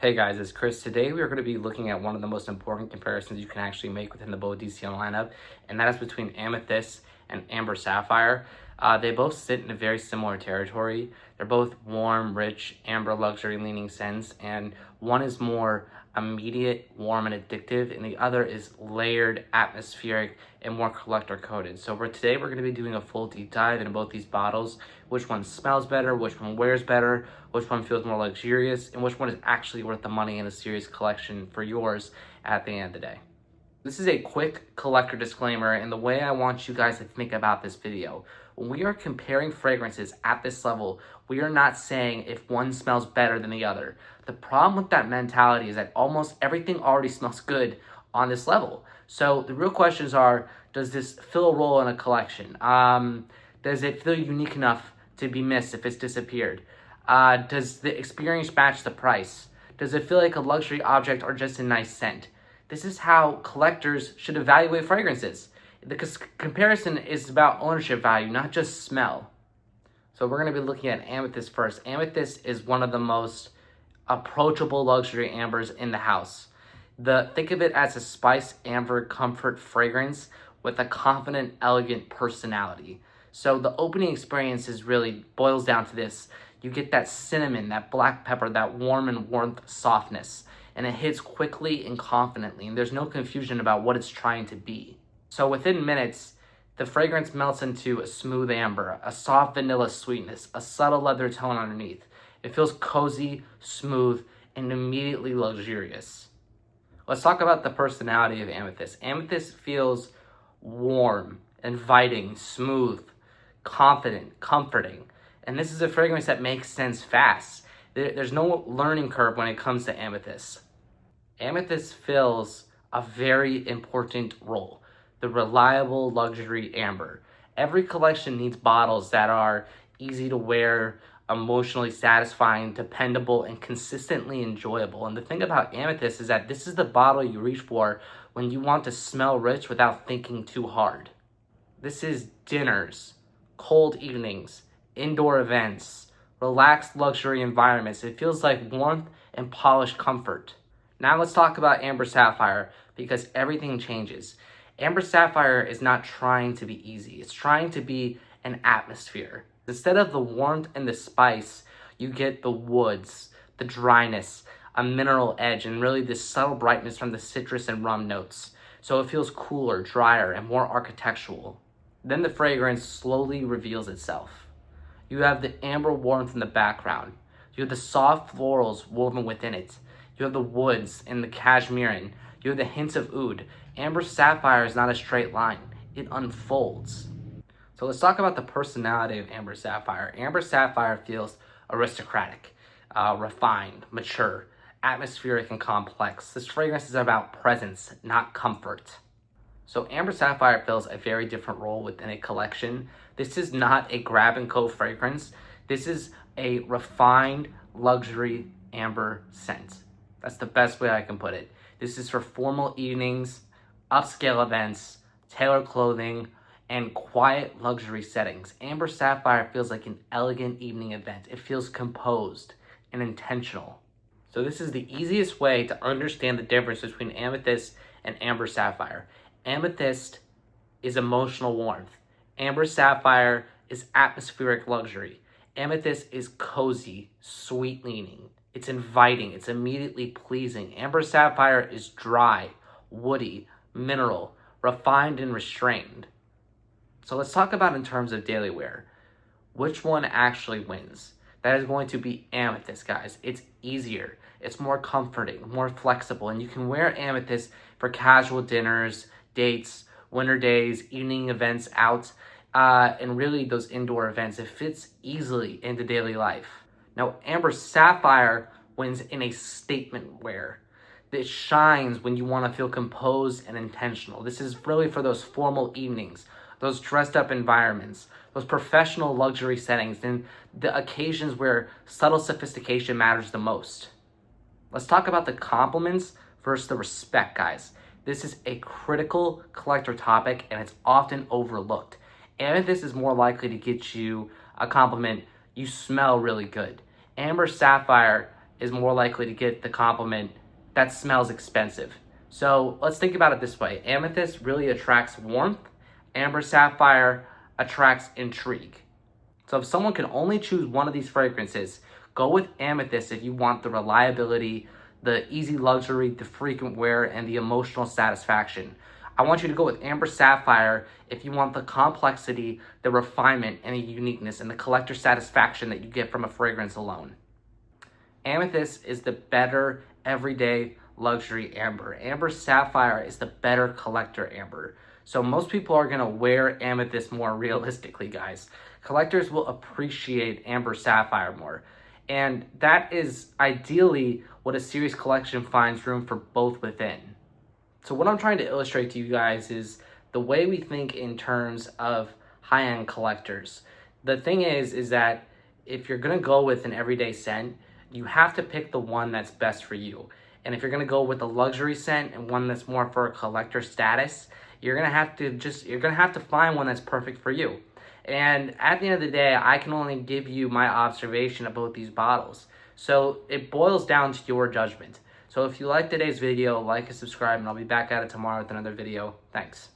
Hey guys, it's Chris. Today we are going to be looking at one of the most important comparisons you can actually make within the Boadicea lineup, and that is between Amethyst and Amber Sapphire. They both sit in a very similar territory. They're both warm, rich, amber luxury leaning scents, and one is more immediate, warm, and addictive, and the other is layered, atmospheric, and more collector coated. So for today, we're going to be doing a full deep dive into both these bottles, which one smells better, which one wears better, which one feels more luxurious, and which one is actually worth the money in a serious collection for yours at the end of the day. This is a quick collector disclaimer, and the way I want you guys to think about this video. When we are comparing fragrances at this level, we are not saying if one smells better than the other. The problem with that mentality is that almost everything already smells good on this level. So the real questions are, does this fill a role in a collection? Does it feel unique enough to be missed if it's disappeared? Does the experience match the price? Does it feel like a luxury object or just a nice scent? This is how collectors should evaluate fragrances. The comparison is about ownership value, not just smell. So we're going to be looking at Amethyst first. Amethyst is one of the most approachable luxury ambers in the house. Think of it as a spice amber comfort fragrance with a confident, elegant personality. So the opening experience really boils down to this. You get that cinnamon, that black pepper, that warm and warmth softness, and it hits quickly and confidently, and there's no confusion about what it's trying to be. So within minutes, the fragrance melts into a smooth amber, a soft vanilla sweetness, a subtle leather tone underneath. It feels cozy, smooth, and immediately luxurious. Let's talk about the personality of Amethyst. Amethyst feels warm, inviting, smooth, confident, comforting. And this is a fragrance that makes sense fast. There's no learning curve when it comes to Amethyst. Amethyst fills a very important role, the reliable luxury amber. Every collection needs bottles that are easy to wear, emotionally satisfying, dependable, and consistently enjoyable. And the thing about Amethyst is that this is the bottle you reach for when you want to smell rich without thinking too hard. This is dinners, cold evenings, indoor events, relaxed luxury environments. It feels like warmth and polished comfort. Now let's talk about Amber Sapphire, because everything changes. Amber Sapphire is not trying to be easy. It's trying to be an atmosphere. Instead of the warmth and the spice, you get the woods, the dryness, a mineral edge, and really this subtle brightness from the citrus and rum notes. So it feels cooler, drier, and more architectural. Then the fragrance slowly reveals itself. You have the amber warmth in the background. You have the soft florals woven within it. You have the woods and the cashmere. You have the hints of oud. Amber Sapphire is not a straight line. It unfolds. So let's talk about the personality of Amber Sapphire. Amber Sapphire feels aristocratic, refined, mature, atmospheric, and complex. This fragrance is about presence, not comfort. So Amber Sapphire fills a very different role within a collection. This is not a grab-and-go fragrance. This is a refined, luxury amber scent. That's the best way I can put it. This is for formal evenings, upscale events, tailored clothing, and quiet luxury settings. Amber Sapphire feels like an elegant evening event. It feels composed and intentional. So this is the easiest way to understand the difference between Amethyst and Amber Sapphire. Amethyst is emotional warmth. Amber Sapphire is atmospheric luxury. Amethyst is cozy, sweet leaning. It's inviting. It's immediately pleasing. Amber Sapphire is dry, woody, mineral, refined, and restrained. So let's talk about in terms of daily wear. Which one actually wins? That is going to be Amethyst, guys. It's easier. It's more comforting, more flexible, and you can wear Amethyst for casual dinners, dates, winter days, evening events out, and really those indoor events. It fits easily into daily life. Now, Amber Sapphire wins in a statement wear. It shines when you want to feel composed and intentional. This is really for those formal evenings, those dressed up environments, those professional luxury settings, and the occasions where subtle sophistication matters the most. Let's talk about the compliments versus the respect, guys. This is a critical collector topic, and it's often overlooked. Amethyst is more likely to get you a compliment, you smell really good. Amber Sapphire is more likely to get the compliment that smells expensive. So let's think about it this way. Amethyst really attracts warmth. Amber Sapphire attracts intrigue. So if someone can only choose one of these fragrances, go with Amethyst if you want the reliability, the easy luxury, the frequent wear, and the emotional satisfaction. I want you to go with Amber Sapphire if you want the complexity, the refinement, and the uniqueness, and the collector satisfaction that you get from a fragrance alone. Amethyst is the better everyday luxury amber. Amber Sapphire is the better collector amber. So most people are going to wear Amethyst more realistically, guys. Collectors will appreciate Amber Sapphire more. And that is ideally what a serious collection finds room for both within. So what I'm trying to illustrate to you guys is the way we think in terms of high-end collectors. The thing is that if you're going to go with an everyday scent, you have to pick the one that's best for you. And if you're going to go with a luxury scent and one that's more for a collector status, you're going to have to find one that's perfect for you. And at the end of the day, I can only give you my observation of both these bottles. So it boils down to your judgment. So if you like today's video, like and subscribe, and I'll be back at it tomorrow with another video. Thanks.